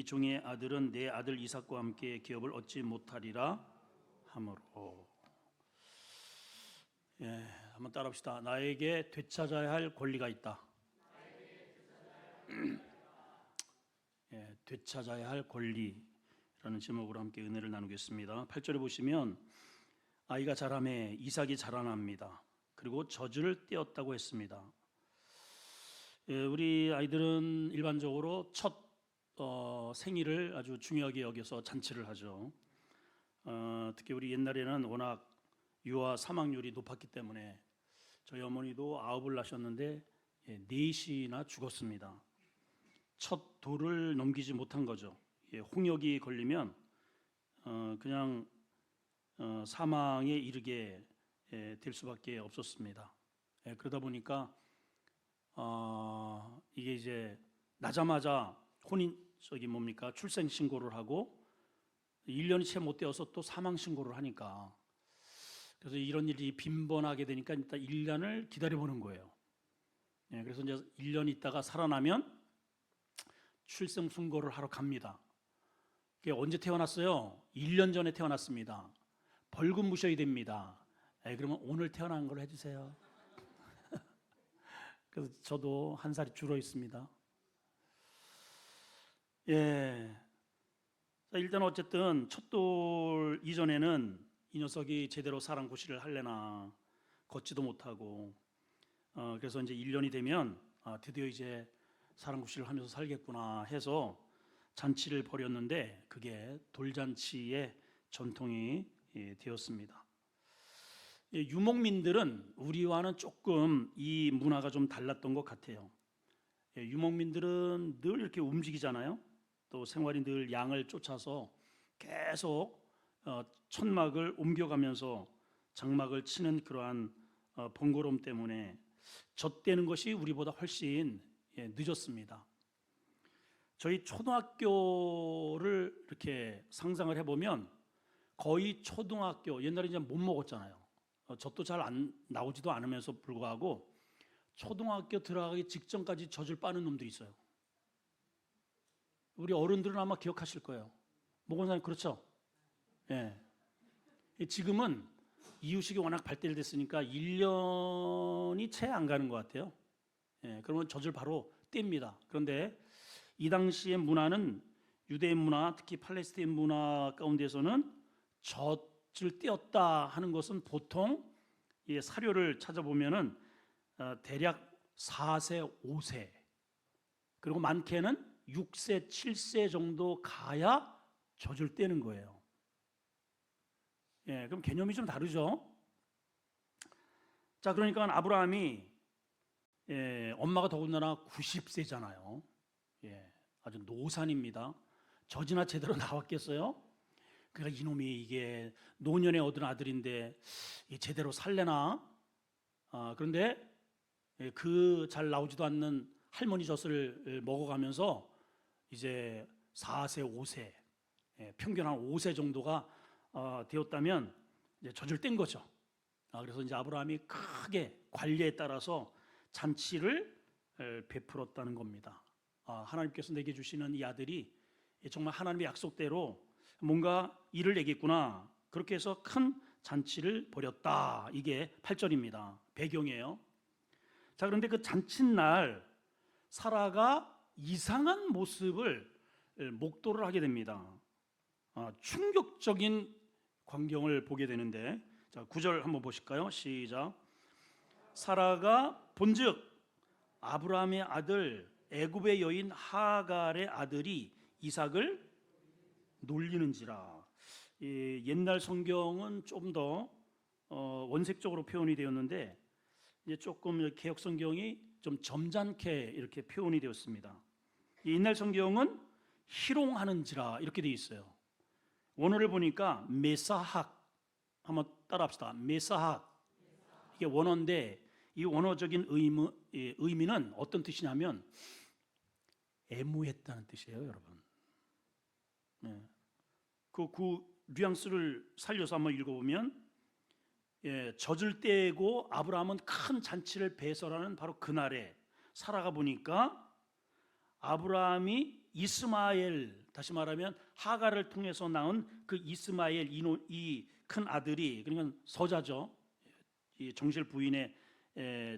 종의 아들은 내 아들 이삭과 함께 기업을 얻지 못하리라 하므로. 한번 따라합시다. 나에게 되찾아야 할 권리가 있다. 되찾아야 할 권리라는 제목으로 함께 은혜를 나누겠습니다. 8절에 보시면 아이가 자라매 이삭이 자라납니다. 그리고 젖을 떼었다고 했습니다. 우리 아이들은 일반적으로 첫 생일을 아주 중요하게 여겨서 잔치를 하죠. 특히 우리 옛날에는 워낙 유아 사망률이 높았기 때문에 저희 어머니도 9을 낳으셨는데 4이나 죽었습니다. 첫 돌을 넘기지 못한 거죠. 홍역이 걸리면 그냥 사망에 이르게 될 수밖에 없었습니다. 그러다 보니까 이게 이제 나자마자 출생 신고를 하고 1년이 채 못 되어서 또 사망 신고를 하니까, 그래서 이런 일이 빈번하게 되니까 일단 1년을 기다려보는 거예요. 그래서 이제 1년 있다가 살아나면 출생 신고를 하러 갑니다. 그게 언제 태어났어요? 1년 전에 태어났습니다. 벌금 무셔야 됩니다. 그러면 오늘 태어난 걸로 해주세요. 그래서 저도 한 살이 줄어 있습니다. 일단 어쨌든 첫돌 이전에는 이 녀석이 제대로 사랑구실을 할래나 걷지도 못하고, 그래서 이제 1년이 되면 드디어 이제 사랑구실을 하면서 살겠구나 해서 잔치를 벌였는데 그게 돌잔치의 전통이 되었습니다. 유목민들은 우리와는 조금 이 문화가 좀 달랐던 것 같아요. 유목민들은 늘 이렇게 움직이잖아요. 또 생활이 늘 양을 쫓아서 계속 천막을 옮겨가면서 장막을 치는 그러한 번거로움 때문에 젖대는 것이 우리보다 훨씬 늦었습니다. 저희 초등학교를 이렇게 상상을 해보면 거의 초등학교, 옛날에 이제 못 먹었잖아요. 젖도 잘 안 나오지도 않으면서 불구하고 초등학교 들어가기 직전까지 젖을 빠는 놈들이 있어요. 우리 어른들은 아마 기억하실 거예요. 먹은 사람 그렇죠? 지금은 이유식이 워낙 발달됐으니까 1년이 채 안 가는 것 같아요. 그러면 젖을 바로 뗍니다. 그런데 이 당시의 문화는, 유대 문화, 특히 팔레스타인 문화 가운데서는 젖을 떼었다 하는 것은 보통 사료를 찾아보면은 대략 4세, 5세, 그리고 많게는 6세, 7세 정도 가야 젖을 떼는 거예요. 그럼 개념이 좀 다르죠? 자, 그러니까 아브라함이 엄마가 더군다나 90세잖아요. 아주 노산입니다. 젖이나 제대로 나왔겠어요? 그러니까 이놈이 이게 노년에 얻은 아들인데 제대로 살래나? 그런데 그 잘 나오지도 않는 할머니 젖을 먹어가면서 이제 4세, 5세, 평균 한 5세 정도가 되었다면 이제 젖을 뗀 거죠. 그래서 이제 아브라함이 크게 관례에 따라서 잔치를 베풀었다는 겁니다. 하나님께서 내게 주시는 이 아들이 정말 하나님의 약속대로 뭔가 일을 내겠구나, 그렇게 해서 큰 잔치를 벌였다. 이게 8절입니다. 배경이에요. 자, 그런데 그 잔칫날 사라가 이상한 모습을 목도를 하게 됩니다. 충격적인 광경을 보게 되는데, 자, 9절 한번 보실까요? 시작. 사라가 본즉 아브라함의 아들 애굽의 여인 하갈의 아들이 이삭을 놀리는지라. 옛날 성경은 좀 더 원색적으로 표현이 되었는데 이제 조금 개역 성경이 좀 점잖게 이렇게 표현이 되었습니다. 옛날 성경은 희롱하는지라 이렇게 되어 있어요. 원어를 보니까 메사학, 한번 따라합시다. 메사학, 이게 원어인데 이 원어적인 의미는 어떤 뜻이냐면 애무했다는 뜻이에요, 여러분. 그 뉘앙스를 살려서 한번 읽어보면, 젖을 떼고 아브라함은 큰 잔치를 배설하는 바로 그날에 사라가 보니까 아브라함이 이스마엘, 다시 말하면 하갈을 통해서 낳은 그 이스마엘 이 큰 아들이, 그러니까 서자죠. 이 정실 부인의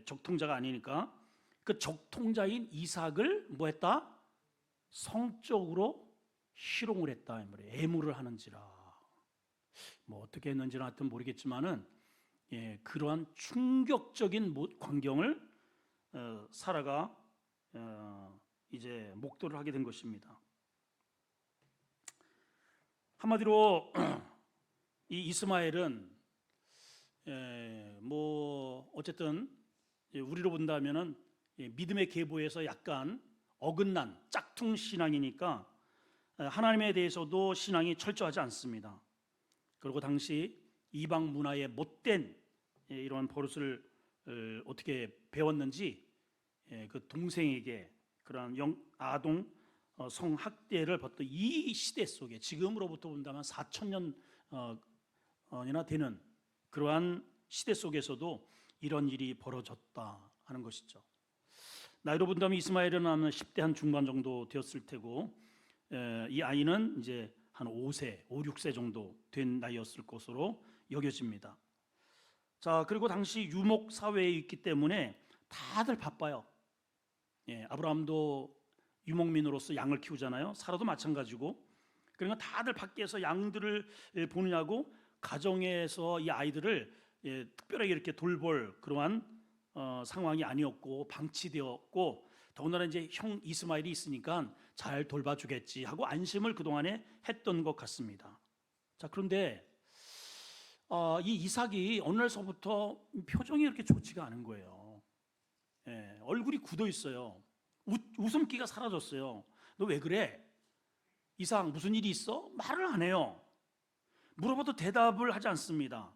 적통자가 아니니까 그 적통자인 이삭을 뭐했다? 성적으로 희롱을 했다 이 말이에요. 애무를 하는지라. 뭐 어떻게 했는지는 하여튼 모르겠지만은 그러한 충격적인 광경을 사라가 이제 목도를 하게 된 것입니다. 한마디로 이 이스마엘은 뭐 어쨌든 우리로 본다면은 믿음의 계보에서 약간 어긋난 짝퉁 신앙이니까 하나님에 대해서도 신앙이 철저하지 않습니다. 그리고 당시 이방 문화의 못된 이러한 버릇을 어떻게 배웠는지 그 동생에게 그러한 아동 성학대를 받던 이 시대 속에, 지금으로부터 본다면 4,000년이나 되는 그러한 시대 속에서도 이런 일이 벌어졌다 하는 것이죠. 나이로 본다면 이스마엘은 아마 10대 한 중반 정도 되었을 테고, 이 아이는 이제 한 5세, 5, 6세 정도 된 나이였을 것으로 여겨집니다. 자, 그리고 당시 유목 사회에 있기 때문에 다들 바빠요. 아브라함도 유목민으로서 양을 키우잖아요. 사라도 마찬가지고. 그러니까 다들 밖에서 양들을 보느냐고 가정에서 이 아이들을 특별하게 이렇게 돌볼 그러한 상황이 아니었고 방치되었고, 더군다나 이제 형 이스마엘이 있으니까 잘 돌봐주겠지 하고 안심을 그동안에 했던 것 같습니다. 자, 그런데 이 이삭이 어느 날서부터 표정이 이렇게 좋지가 않은 거예요. 얼굴이 굳어 있어요. 웃음기가 사라졌어요. 너 왜 그래? 이삭, 무슨 일이 있어? 말을 안 해요. 물어봐도 대답을 하지 않습니다.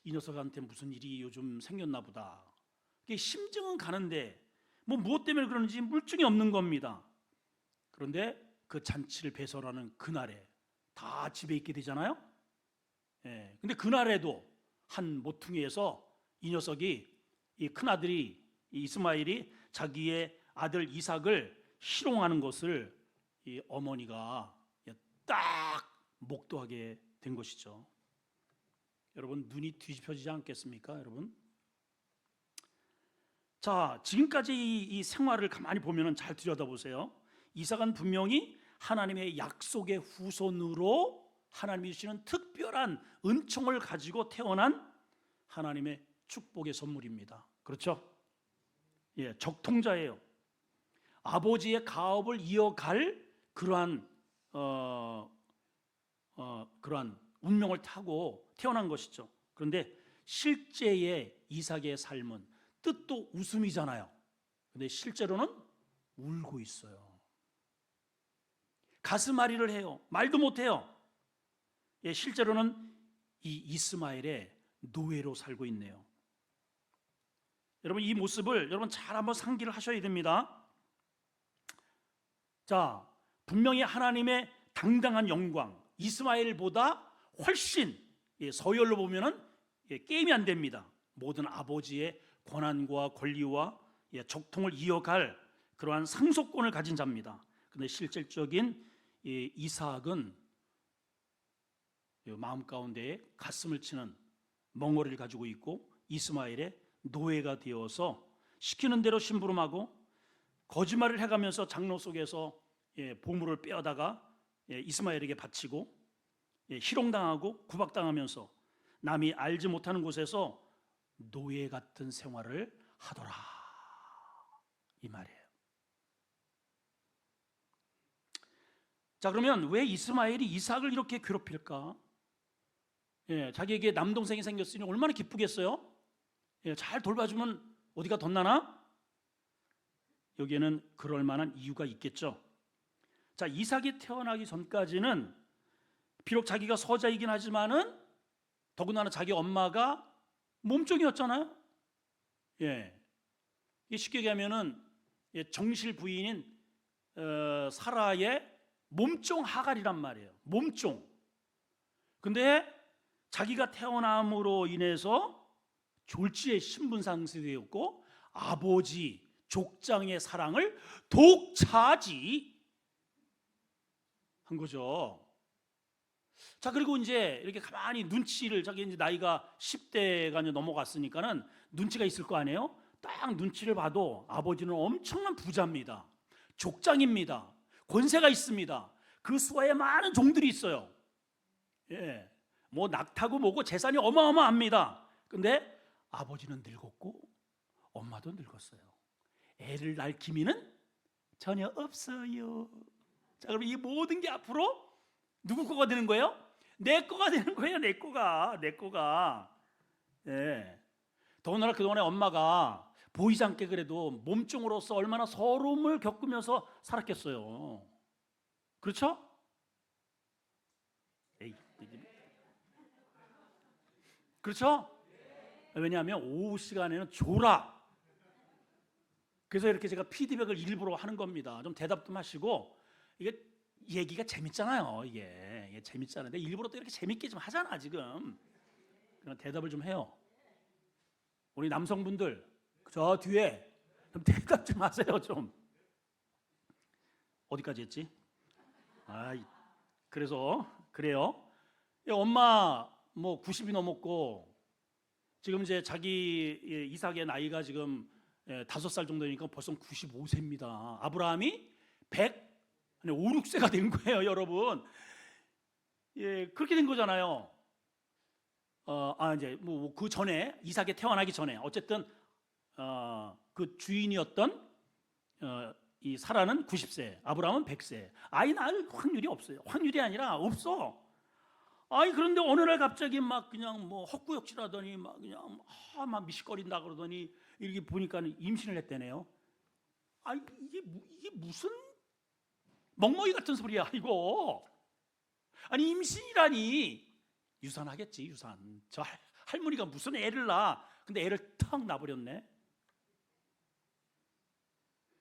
이 녀석한테 무슨 일이 요즘 생겼나 보다. 심증은 가는데 뭐 무엇 때문에 그러는지 물증이 없는 겁니다. 그런데 그 잔치를 배설하는 그날에 다 집에 있게 되잖아요. 근데 그날에도 한 모퉁이에서 이 녀석이, 이 큰아들이 이스마엘이 자기의 아들 이삭을 희롱하는 것을 이 어머니가 딱 목도하게 된 것이죠. 여러분, 눈이 뒤집혀지지 않겠습니까, 여러분? 자, 지금까지 이 생활을 가만히 보면은 잘 들여다보세요. 이삭은 분명히 하나님의 약속의 후손으로 하나님이 주시는 특별한 은총을 가지고 태어난 하나님의 축복의 선물입니다. 그렇죠? 적통자예요. 아버지의 가업을 이어갈 그러한 운명을 타고 태어난 것이죠. 그런데 실제의 이삭의 삶은 뜻도 웃음이잖아요. 그런데 실제로는 울고 있어요. 가슴앓이를 해요. 말도 못해요. 실제로는 이 이스마엘의 노예로 살고 있네요. 여러분, 이 모습을 여러분 잘 한번 상기를 하셔야 됩니다. 자, 분명히 하나님의 당당한 영광, 이스마엘보다 훨씬 서열로 보면은 게임이 안 됩니다. 모든 아버지의 권한과 권리와 적통을 이어갈 그러한 상속권을 가진 자입니다. 그런데 실질적인 이삭은 마음 가운데에 가슴을 치는 멍어리를 가지고 있고, 이스마엘의 노예가 되어서 시키는 대로 심부름하고 거짓말을 해가면서 장로 속에서 보물을 빼어다가 이스마엘에게 바치고 희롱당하고 구박당하면서 남이 알지 못하는 곳에서 노예 같은 생활을 하더라, 이 말이에요. 자, 그러면 왜 이스마엘이 이삭을 이렇게 괴롭힐까? 자기에게 남동생이 생겼으니 얼마나 기쁘겠어요? 잘 돌봐주면 어디가 덧나나? 여기에는 그럴 만한 이유가 있겠죠. 자, 이삭이 태어나기 전까지는 비록 자기가 서자이긴 하지만은 더군다나 자기 엄마가 몸종이었잖아요. 쉽게 얘기하면은 정실 부인인 사라의 몸종 하갈이란 말이에요. 몸종. 근데 자기가 태어남으로 인해서 졸지에 신분상승되었고 아버지 족장의 사랑을 독차지한 거죠. 자, 그리고 이제 이렇게 가만히 눈치를, 자기 이제 나이가 10대가 이제 넘어갔으니까는 눈치가 있을 거 아니에요? 딱 눈치를 봐도 아버지는 엄청난 부자입니다. 족장입니다. 권세가 있습니다. 그 수하에 많은 종들이 있어요. 예, 뭐 낙타고 뭐고 재산이 어마어마합니다. 근데 아버지는 늙었고 엄마도 늙었어요. 애를 낳을 기미는 전혀 없어요. 자, 그럼 이 모든 게 앞으로 누구 거가 되는 거예요? 내 거가 되는 거예요. 내 거가. 예. 더군다나 그동안에 엄마가 보이지 않게 그래도 몸종으로서 얼마나 서러움을 겪으면서 살았겠어요. 그렇죠? 에이, 그렇죠? 왜냐하면 오후 시간에는 졸아. 그래서 이렇게 제가 피드백을 일부러 하는 겁니다. 좀 대답 좀 하시고. 이게 얘기가 재밌잖아요. 이게 재밌잖아요. 근데 일부러 또 이렇게 재밌게 좀 하잖아 지금. 그럼 대답을 좀 해요. 우리 남성분들 저 뒤에 좀 대답 좀 하세요 좀. 어디까지 했지? 그래서 그래요. 엄마 뭐 90이 넘었고 지금 이제 자기 이삭의 나이가 지금 5살 정도니까 벌써 95세입니다. 아브라함이 100 5, 6세가 된 거예요, 여러분. 예, 그렇게 된 거잖아요. 이제 뭐 그 전에 이삭이 태어나기 전에 어쨌든 그 주인이었던 이 사라는 90세, 아브라함은 100세. 아이 낳을 확률이 없어요. 확률이 아니라 없어. 그런데 어느 날 갑자기 막 그냥 뭐 헛구역질하더니 막 그냥 막 미식거린다 그러더니 이렇게 보니까 임신을 했대네요. 이게 무슨 멍멍이 같은 소리야 이거. 임신이라니. 유산하겠지, 유산. 저 할머니가 무슨 애를 낳아. 근데 애를 탁 낳아버렸네.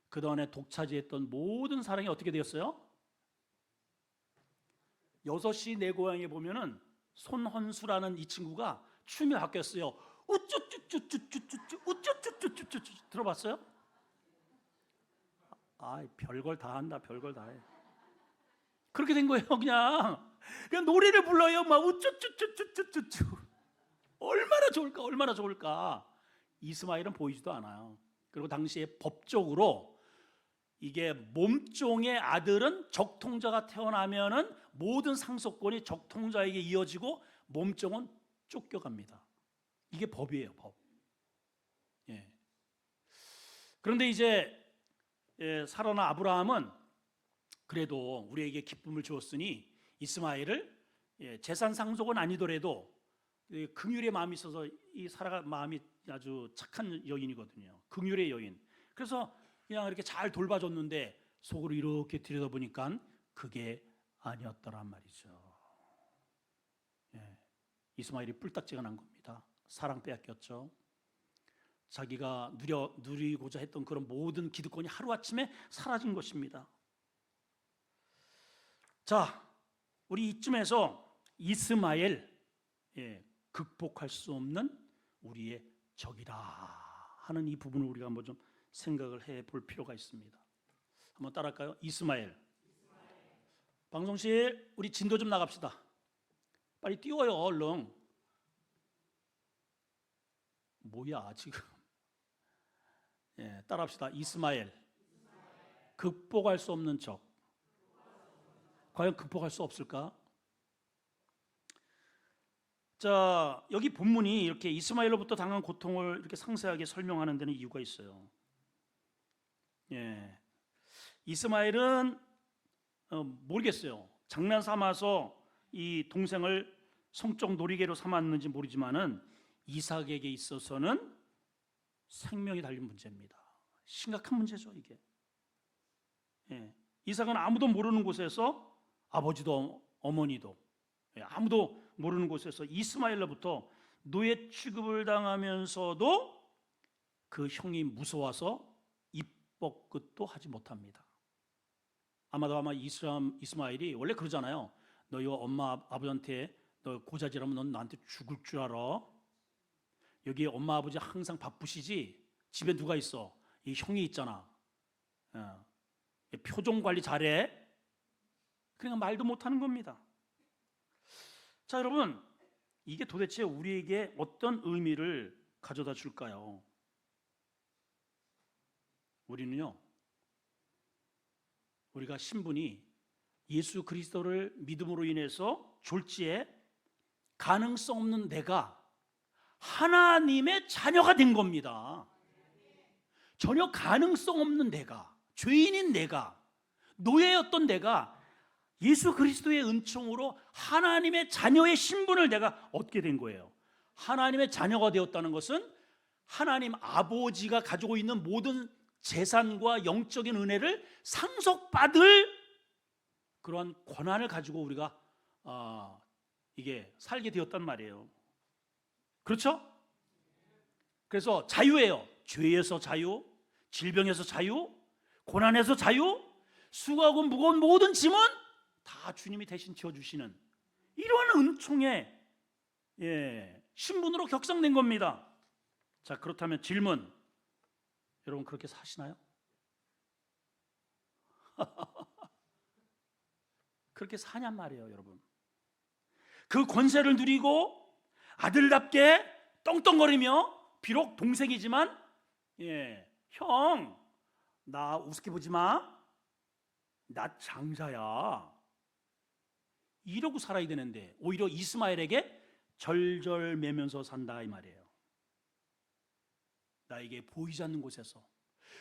그동안에 독차지했던 모든 사랑이 어떻게 되었어요? 6시 내 고향에 보면은 손헌수라는 이 친구가 춤이 바뀌었어요. 우쭈쭈쭈쭈쭈쭈쭈 우쭈쭈쭈쭈쭈. 들어봤어요? 별걸 다 한다. 별걸 다 해. 그렇게 된 거예요. 그냥 노래를 불러요. 막 우쭈쭈쭈쭈쭈쭈. 얼마나 좋을까. 이스마엘은 보이지도 않아요. 그리고 당시에 법적으로 이게 몸종의 아들은 적통자가 태어나면은 모든 상속권이 적통자에게 이어지고 몸종은 쫓겨갑니다. 이게 법이에요, 법. 예. 그런데 이제 사라나 아브라함은 그래도 우리에게 기쁨을 주었으니 이스마엘을 재산 상속은 아니더라도 긍휼의 마음이 있어서 이 사라가 마음이 아주 착한 여인이거든요. 긍휼의 여인. 그래서 그냥 이렇게 잘 돌봐줬는데 속으로 이렇게 들여다보니까 그게 아니었더란 말이죠. 이스마엘이 뿔딱지가 난 겁니다. 사랑 빼앗겼죠. 자기가 누리고자 했던 그런 모든 기득권이 하루아침에 사라진 것입니다. 자, 우리 이쯤에서 이스마엘, 극복할 수 없는 우리의 적이다 하는 이 부분을 우리가 한번 좀 생각을 해볼 필요가 있습니다. 한번 따라할까요? 이스마엘. 방송실 우리 진도 좀 나갑시다. 빨리 띄워요 얼른. 뭐야 지금. 따라합시다. 이스마엘. 극복할 수 없는 적. 과연 극복할 수 없을까? 자, 여기 본문이 이렇게 이스마엘로부터 당한 고통을 이렇게 상세하게 설명하는 데는 이유가 있어요. 이스마엘은 모르겠어요. 장난 삼아서 이 동생을 성적 놀이개로 삼았는지 모르지만은 이삭에게 있어서는 생명이 달린 문제입니다. 심각한 문제죠, 이게. 이삭은 아무도 모르는 곳에서 아버지도 어머니도 아무도 모르는 곳에서 이스마엘로부터 노예 취급을 당하면서도 그 형이 무서워서 입 뻗긋도 하지 못합니다. 아마 이스마엘이 원래 그러잖아요. 너희 엄마 아버지한테 너 고자질하면 넌 나한테 죽을 줄 알아. 여기 엄마 아버지 항상 바쁘시지 집에 누가 있어? 이 형이 있잖아. 표정 관리 잘해. 그러니까 말도 못하는 겁니다. 자, 여러분, 이게 도대체 우리에게 어떤 의미를 가져다 줄까요? 우리는요, 우리가 신분이 예수 그리스도를 믿음으로 인해서 졸지에 가능성 없는 내가 하나님의 자녀가 된 겁니다. 전혀 가능성 없는 내가, 죄인인 내가, 노예였던 내가 예수 그리스도의 은총으로 하나님의 자녀의 신분을 내가 얻게 된 거예요. 하나님의 자녀가 되었다는 것은 하나님 아버지가 가지고 있는 모든 재산과 영적인 은혜를 상속받을 그러한 권한을 가지고 우리가 이게 살게 되었단 말이에요. 그렇죠? 그래서 자유예요. 죄에서 자유, 질병에서 자유, 고난에서 자유, 수고하고 무거운 모든 짐은 다 주님이 대신 지어주시는 이러한 은총의 신분으로 격상된 겁니다. 자, 그렇다면 질문, 여러분 그렇게 사시나요? 그렇게 사냔 말이에요, 여러분. 그 권세를 누리고 아들답게 떵떵거리며, 비록 동생이지만 형, 나 우습게 보지 마, 나 장자야, 이러고 살아야 되는데 오히려 이스마엘에게 절절매면서 산다 이 말이에요. 나에게 보이지 않는 곳에서,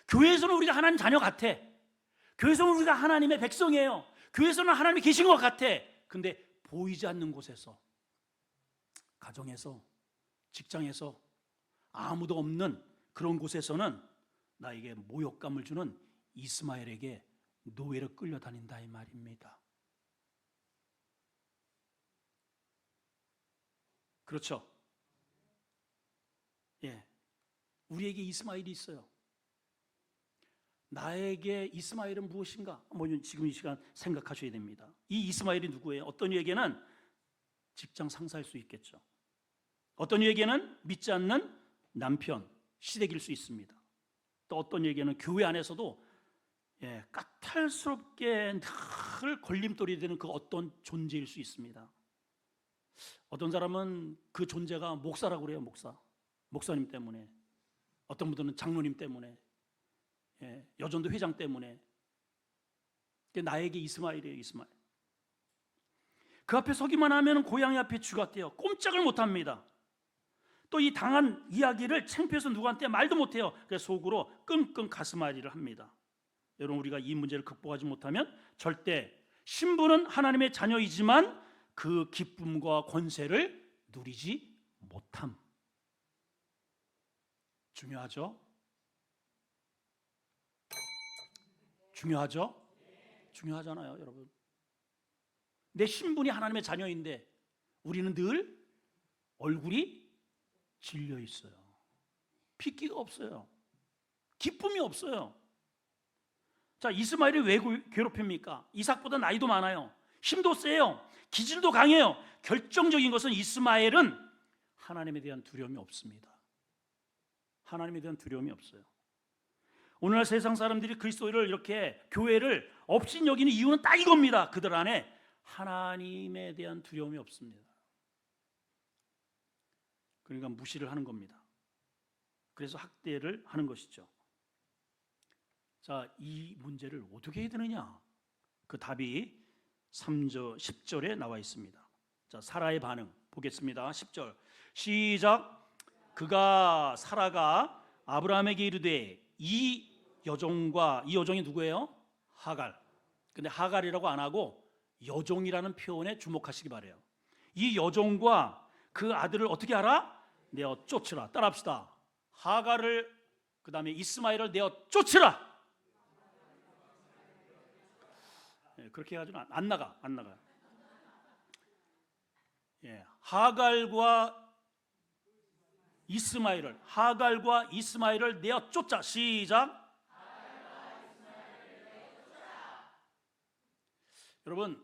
교회에서는 우리가 하나님 자녀 같아, 교회에서는 우리가 하나님의 백성이에요, 교회에서는 하나님이 계신 것 같아. 근데 보이지 않는 곳에서, 가정에서, 직장에서, 아무도 없는 그런 곳에서는 나에게 모욕감을 주는 이스마엘에게 노예로 끌려다닌다 이 말입니다. 그렇죠? 우리에게 이스마엘이 있어요. 나에게 이스마엘은 무엇인가? 지금 이 시간 생각하셔야 됩니다. 이 이스마엘이 누구예요? 어떤 이에게는 직장 상사일 수 있겠죠. 어떤 이에게는 믿지 않는 남편, 시댁일 수 있습니다. 또 어떤 이에게는 교회 안에서도 까탈스럽게 늘 걸림돌이 되는 그 어떤 존재일 수 있습니다. 어떤 사람은 그 존재가 목사라고 그래요. 목사님 때문에, 어떤 분들은 장로님 때문에, 여전도 회장 때문에. 나에게 이스마엘이에요. 이스마엘. 그 앞에 서기만 하면 고양이 앞에 쥐 같아요. 꼼짝을 못합니다. 또 이 당한 이야기를 창피해서 누구한테 말도 못해요. 그래서 속으로 끙끙 가슴앓이를 합니다. 여러분, 우리가 이 문제를 극복하지 못하면 절대 신분은 하나님의 자녀이지만 그 기쁨과 권세를 누리지 못함. 중요하죠? 중요하죠? 중요하잖아요, 여러분. 내 신분이 하나님의 자녀인데 우리는 늘 얼굴이 질려 있어요. 핏기가 없어요. 기쁨이 없어요. 자, 이스마엘이 왜 괴롭힙니까? 이삭보다 나이도 많아요. 힘도 세요. 기질도 강해요. 결정적인 것은 이스마엘은 하나님에 대한 두려움이 없습니다. 하나님에 대한 두려움이 없어요. 오늘날 세상 사람들이 그리스도를 이렇게, 교회를 업신여기는 이유는 딱 이겁니다. 그들 안에 하나님에 대한 두려움이 없습니다. 그러니까 무시를 하는 겁니다. 그래서 학대를 하는 것이죠. 자, 이 문제를 어떻게 해야 되느냐? 그 답이 3절 10절에 나와 있습니다. 자, 사라의 반응 보겠습니다. 10절 시작. 사라가 아브라함에게 이르되, 이 여종이 누구예요? 하갈. 근데 하갈이라고 안 하고 여종이라는 표현에 주목하시기 바래요. 이 여종과 그 아들을 어떻게 하라? 내어 쫓으라. 따라합시다. 하갈을, 그 다음에 이스마엘을 내어 쫓으라. 그렇게 해가지고 안 나가. 하갈과 이스마엘을 내어 쫓자. 시작. 여러분,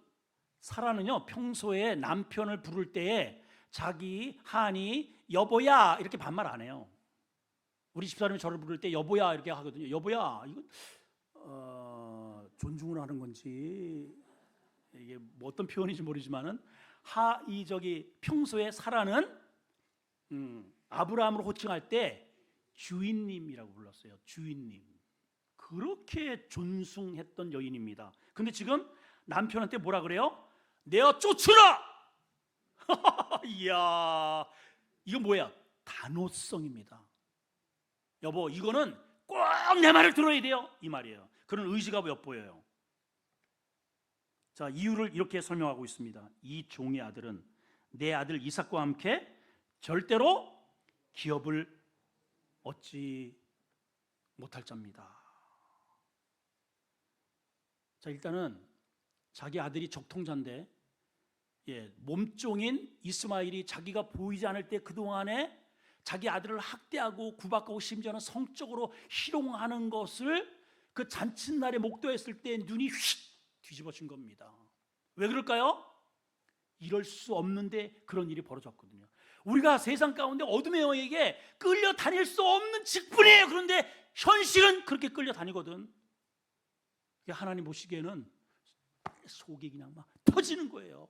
사라는요 평소에 남편을 부를 때에 자기 하니 여보야 이렇게 반말 안 해요. 우리 집사람이 저를 부를 때 여보야 이렇게 하거든요. 여보야, 이건 존중을 하는 건지 이게 뭐 어떤 표현인지 모르지만은 이 저기 평소에 사라는 아브라함을 호칭할 때 주인님이라고 불렀어요. 주인님. 그렇게 존숭했던 여인입니다. 근데 지금 남편한테 뭐라 그래요? 내어 쫓으라. 이야, 이거 뭐야? 단호성입니다. 여보, 이거는 꼭 내 말을 들어야 돼요, 이 말이에요. 그런 의지가 엿보여요. 자, 이유를 이렇게 설명하고 있습니다. 이 종의 아들은 내 아들 이삭과 함께 절대로 기업을 얻지 못할 자입니다. 자, 일단은 자기 아들이 적통자인데, 몸종인 이스마엘이 자기가 보이지 않을 때 그동안에 자기 아들을 학대하고 구박하고 심지어는 성적으로 희롱하는 것을 그 잔칫날에 목도했을 때 눈이 휙 뒤집어진 겁니다. 왜 그럴까요? 이럴 수 없는데 그런 일이 벌어졌거든요. 우리가 세상 가운데 어둠의 영에게 끌려다닐 수 없는 직분이에요. 그런데 현실은 그렇게 끌려다니거든. 하나님 보시기에는 속이 그냥 막 터지는 거예요.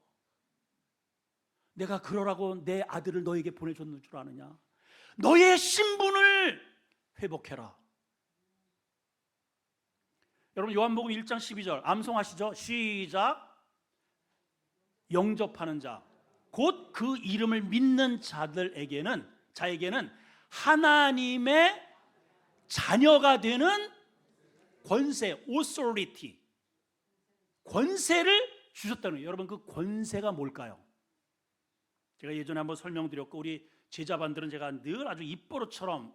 내가 그러라고 내 아들을 너에게 보내줬는 줄 아느냐? 너의 신분을 회복해라. 여러분, 요한복음 1장 12절 암송하시죠? 시작. 영접하는 자, 곧 그 이름을 믿는 자에게는 하나님의 자녀가 되는 권세, authority, 권세를 주셨다는 거예요. 여러분, 그 권세가 뭘까요? 제가 예전에 한번 설명드렸고, 우리 제자반들은 제가 늘 아주 입버릇처럼,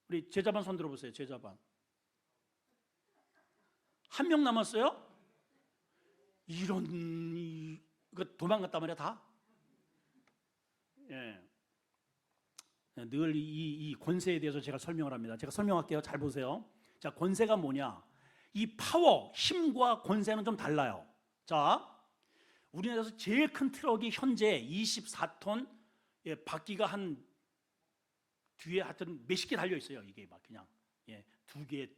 우리 제자반 손 들어보세요. 제자반 한 명 남았어요? 이런 도망갔단 말이야 다. 늘 이 권세에 대해서 제가 설명을 합니다. 제가 설명할게요. 잘 보세요. 자, 권세가 뭐냐? 이 파워, 힘과 권세는 좀 달라요. 자, 우리나라에서 제일 큰 트럭이 현재 24톤, 바퀴가 한 뒤에 하여튼 몇십 개 달려 있어요. 이게 막 그냥 두 개,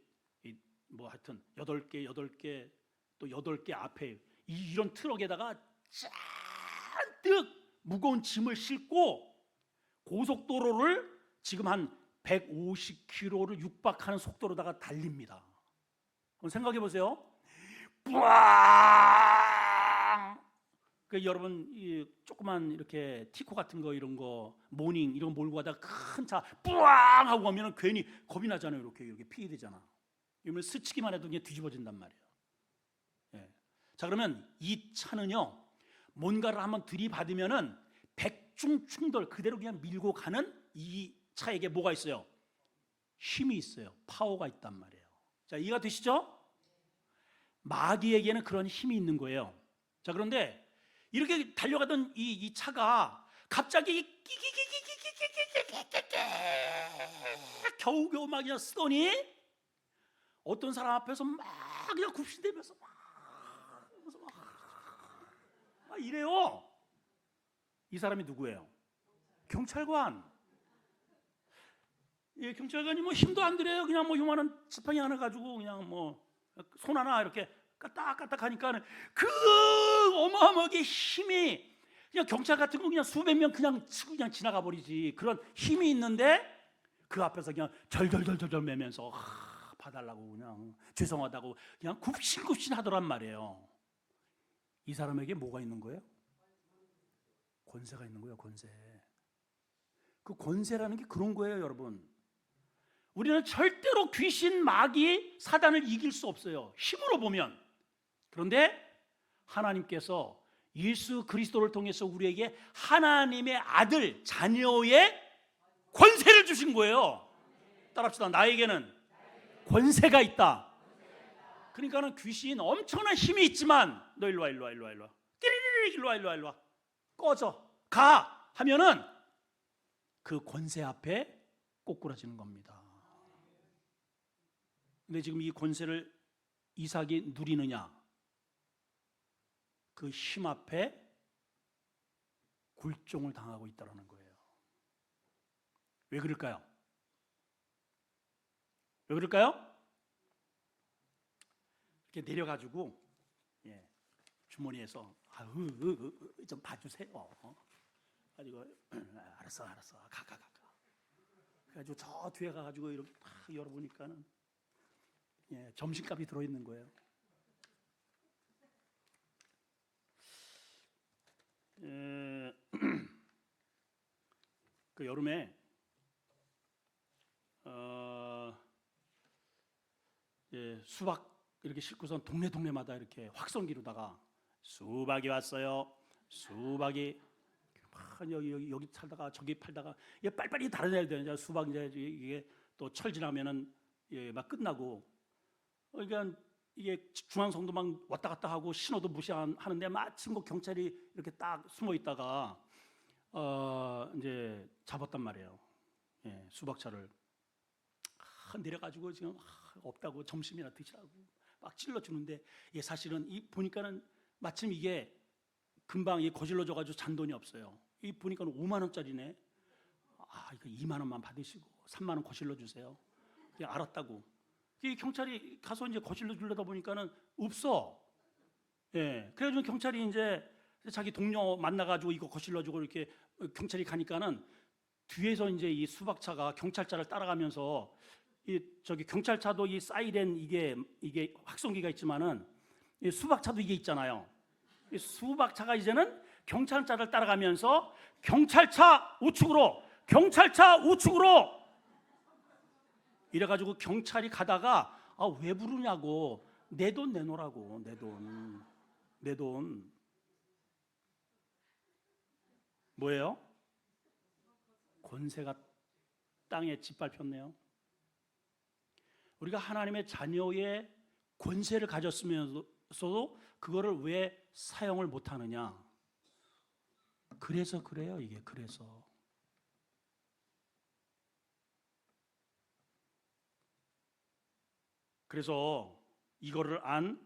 뭐 하여튼 8개 또 8개 앞에 이런 트럭에다가 잔뜩 무거운 짐을 싣고 고속도로를 지금 한 150km를 육박하는 속도로다가 달립니다. 그럼 생각해 보세요. 뿌앙! 여러분, 이 조그만 이렇게 티코 같은 거, 이런 거 모닝 이런 거 몰고 가다가 큰 차 뿌앙 하고 가면은 괜히 겁이 나잖아요. 이렇게 피해 되잖아. 이러면 스치기만 해도 그냥 뒤집어진단 말이에요. 자, 그러면 이 차는요, 뭔가를 한번 들이받으면은 백중충돌 그대로 그냥 밀고 가는 이 차에게 뭐가 있어요? 힘이 있어요. 파워가 있단 말이에요. 자, 이해가 되시죠? 마귀에게는 그런 힘이 있는 거예요. 자, 그런데 이렇게 달려가던 이 차가 갑자기 겨우겨우 막 그냥 쓰더니 어떤 사람 앞에서 막 그냥 굽신대면서 막 이래요. 이 사람이 누구예요? 경찰관. 경찰관이 뭐 힘도 안 들여요. 그냥 뭐 요만한 지팡이 하나 가지고 그냥 뭐 손 하나 이렇게 까딱까딱 하니까 그 어마어마하게 힘이, 그냥 경찰 같은 거 그냥 수백 명 그냥 치고 그냥 지나가 버리지. 그런 힘이 있는데 그 앞에서 그냥 절절절절 매면서 봐달라고 그냥 죄송하다고 그냥 굽신굽신 하더란 말이에요. 이 사람에게 뭐가 있는 거예요? 권세가 있는 거예요. 권세. 그 권세라는 게 그런 거예요, 여러분. 우리는 절대로 귀신, 마귀, 사단을 이길 수 없어요. 힘으로 보면. 그런데 하나님께서 예수 그리스도를 통해서 우리에게 하나님의 아들, 자녀의 권세를 주신 거예요. 따라합시다. 나에게는 권세가 있다. 그러니까는 귀신 엄청난 힘이 있지만 너 일로 와, 일로 와, 일로 와, 일로 와. 띠리리리 일로 와, 일로 와, 일로 와. 꺼져. 가 하면은 그 권세 앞에 꼬꾸라지는 겁니다. 근데 지금 이 권세를 이삭이 누리느냐? 그 힘 앞에 굴종을 당하고 있다는 거예요. 왜 그럴까요? 왜 그럴까요? 이렇게 내려가지고 주머니에서 좀 봐주세요. 가지고 알았어 가. 그래가지고 저 뒤에 가가지고 이렇게 딱 열어보니까는 점심값이 들어있는 거예요. 그 여름에 수박 이렇게 싣고선 동네마다 이렇게 확성기로다가 수박이 왔어요. 수박이 막 여기 살다가 저기 팔다가 이게 빨리빨리 달아내야 되는 수박 이제 이게 또 철 지나면은 막 끝나고 그러니까 이게 중앙성도 막 왔다 갔다 하고 신호도 무시하는데 마침 뭐 경찰이 이렇게 딱 숨어 있다가 이제 잡았단 말이에요. 수박차를 내려가지고 지금 없다고 점심이나 드시라고 막 찔러 주는데 사실은 보니까는 마침 이게 금방 거실러 줘가지고 잔돈이 없어요. 이 보니까 5만 원짜리네. 이거 2만 원만 받으시고 3만 원 거실러 주세요. 알았다고. 이 경찰이 가서 이제 거실러 주려다 보니까는 없어. 그래가지고 경찰이 이제 자기 동료 만나가지고 이거 거실러 주고 이렇게 경찰이 가니까는 뒤에서 이제 이 수박차가 경찰차를 따라가면서 저기 경찰차도 이 사이렌 이게 확성기가 있지만은 이 수박차도 이게 있잖아요. 이 수박차가 이제는 경찰차를 따라가면서 경찰차 우측으로 이래가지고 경찰이 가다가 왜 부르냐고 내 돈 내놓으라고 내 돈 뭐예요? 권세가 땅에 짓밟혔네요. 우리가 하나님의 자녀의 권세를 가졌으면서도 그거를 왜 사용을 못하느냐? 그래서 그래요. 이게 그래서 이거를 안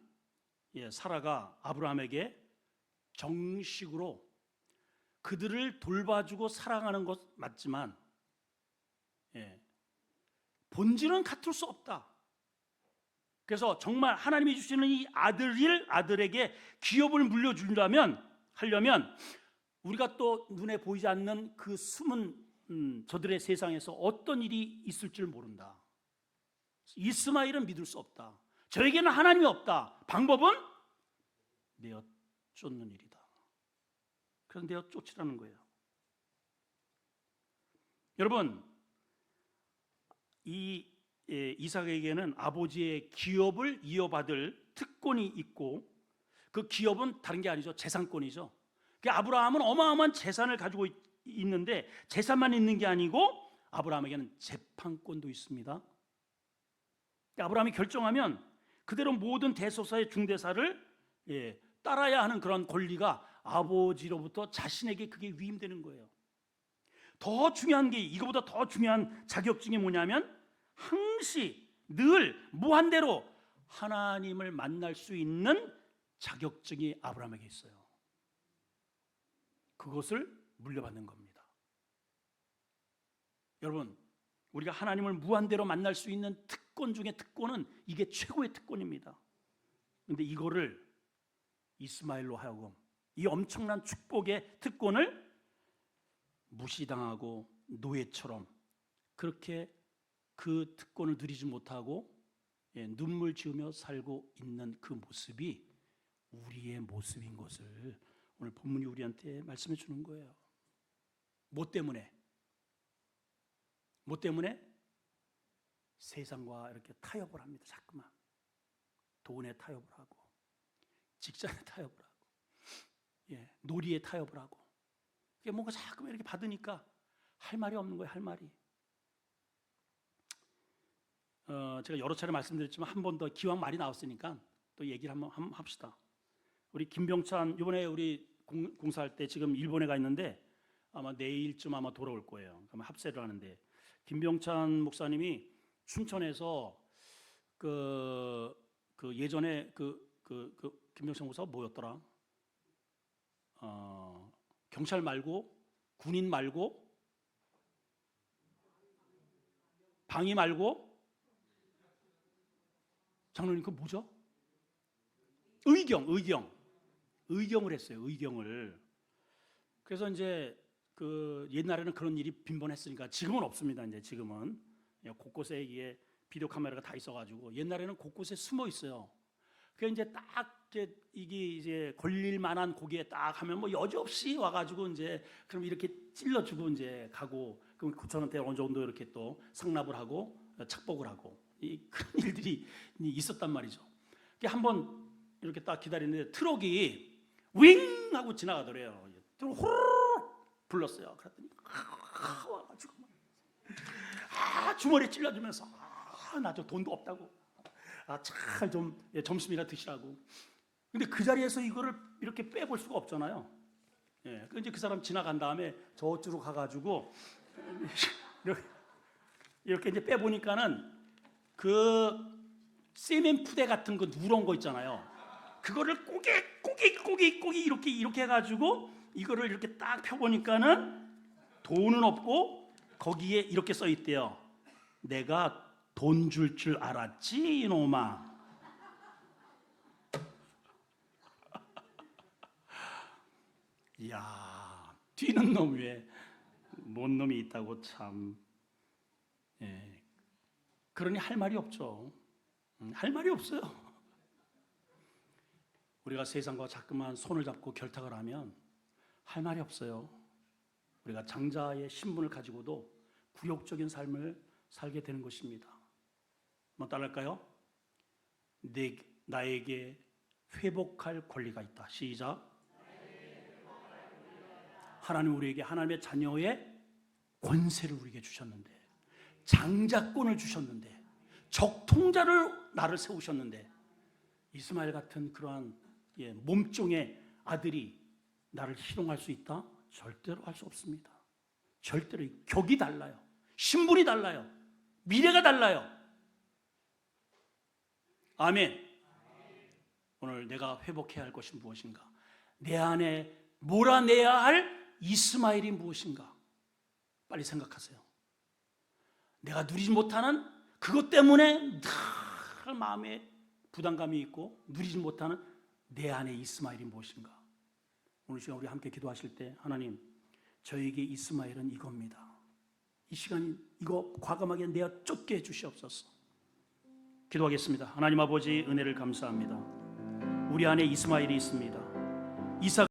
사라가 아브라함에게 정식으로 그들을 돌봐주고 사랑하는 것 맞지만 본질은 같을 수 없다. 그래서 정말 하나님이 주시는 이 아들에게 기업을 하려면 우리가 또 눈에 보이지 않는 그 숨은 저들의 세상에서 어떤 일이 있을 줄 모른다. 이스마엘은 믿을 수 없다. 저에게는 하나님이 없다. 방법은 내어 쫓는 일이다. 그래서 내어 쫓으라는 거예요. 여러분, 이 이삭에게는 아버지의 기업을 이어받을 특권이 있고 그 기업은 다른 게 아니죠. 재산권이죠. 아브라함은 어마어마한 재산을 가지고 있는데 재산만 있는 게 아니고 아브라함에게는 재판권도 있습니다. 아브라함이 결정하면 그대로 모든 대소사의 중대사를 따라야 하는 그런 권리가 아버지로부터 자신에게 그게 위임되는 거예요. 더 중요한 게 이거보다 더 중요한 자격증이 뭐냐면 항시 늘 무한대로 하나님을 만날 수 있는 자격증이 아브라함에게 있어요. 그것을 물려받는 겁니다. 여러분, 우리가 하나님을 무한대로 만날 수 있는 특권 중에 특권은 이게 최고의 특권입니다. 그런데 이거를 이스마엘로 하여금 이 엄청난 축복의 특권을 무시당하고 노예처럼 그렇게 그 특권을 누리지 못하고 눈물 지으며 살고 있는 그 모습이 우리의 모습인 것을 오늘 본문이 우리한테 말씀해 주는 거예요. 뭐 때문에? 세상과 이렇게 타협을 합니다. 자꾸만 돈에 타협을 하고 직장에 타협을 하고 놀이에 타협을 하고 이게 뭔가 자꾸만 이렇게 받으니까 할 말이 없는 거예요. 할 말이. 제가 여러 차례 말씀드렸지만 한 번 더 기왕 말이 나왔으니까 또 얘기를 한번 합시다. 우리 김병찬 이번에 우리 공사할 때 지금 일본에 가 있는데 아마 내일쯤 아마 돌아올 거예요. 그러면 합세를 하는데 김병찬 목사님이 춘천에서 그 예전에 그 김병찬 목사가 뭐였더라? 경찰 말고 군인 말고 방위 말고 장로님 그 뭐죠? 의경 의경을 했어요. 의경을. 그래서 이제 그 옛날에는 그런 일이 빈번했으니까 지금은 없습니다. 이제 지금은 곳곳에 이게 비디오 카메라가 다 있어가지고 옛날에는 곳곳에 숨어 있어요. 그 이제 딱 이게 이제 걸릴 만한 고기에 딱 하면 뭐 여지없이 와가지고 이제 그럼 이렇게 찔러주고 이제 가고 그럼 구천한테 어느 정도 이렇게 또 상납을 하고 착복을 하고 이 그런 일들이 있었단 말이죠. 한번 이렇게 딱 기다리는데 트럭이 윙 하고 지나가더래요. 트럭 호르륵 불렀어요. 그랬더니 와가지고 주머니에 찔러주면서 나 저 돈도 없다고 참 좀 점심이나 드시라고. 근데 그 자리에서 이거를 이렇게 빼볼 수가 없잖아요. 그 이제 그 사람 지나간 다음에 저쪽으로 가가지고 이렇게 이제 빼보니까는 그 세멘 푸대 같은 거 누런 거 있잖아요. 그거를 꼬기 이렇게 해가지고 이거를 이렇게 딱 펴보니까는 돈은 없고 거기에 이렇게 써 있대요. 내가 돈 줄 줄 알았지 이놈아. 이야, 뛰는 놈 위에 뭔 놈이 있다고 참. 그러니 할 말이 없죠. 할 말이 없어요. 우리가 세상과 자꾸만 손을 잡고 결탁을 하면 할 말이 없어요. 우리가 장자의 신분을 가지고도 굴욕적인 삶을 살게 되는 것입니다. 한번 따라할까요? 나에게 회복할 권리가 있다. 시작. 하나님 우리에게 하나님의 자녀의 권세를 우리에게 주셨는데, 장자권을 주셨는데, 적통자를 나를 세우셨는데, 이스마엘 같은 그러한 몸종의 아들이 나를 희롱할 수 있다? 절대로 할 수 없습니다. 절대로. 격이 달라요. 신분이 달라요. 미래가 달라요. 아멘. 오늘 내가 회복해야 할 것이 무엇인가? 내 안에 몰아내야 할 이스마엘이 무엇인가? 빨리 생각하세요. 내가 누리지 못하는 그것 때문에 늘 마음에 부담감이 있고 누리지 못하는 내 안에 이스마엘이 무엇인가? 오늘 시간 우리 함께 기도하실 때 하나님, 저에게 이스마엘은 이겁니다. 이 시간 이거 과감하게 내어 쫓게 해주시옵소서. 기도하겠습니다. 하나님 아버지, 은혜를 감사합니다. 우리 안에 이스마엘이 있습니다. 이삭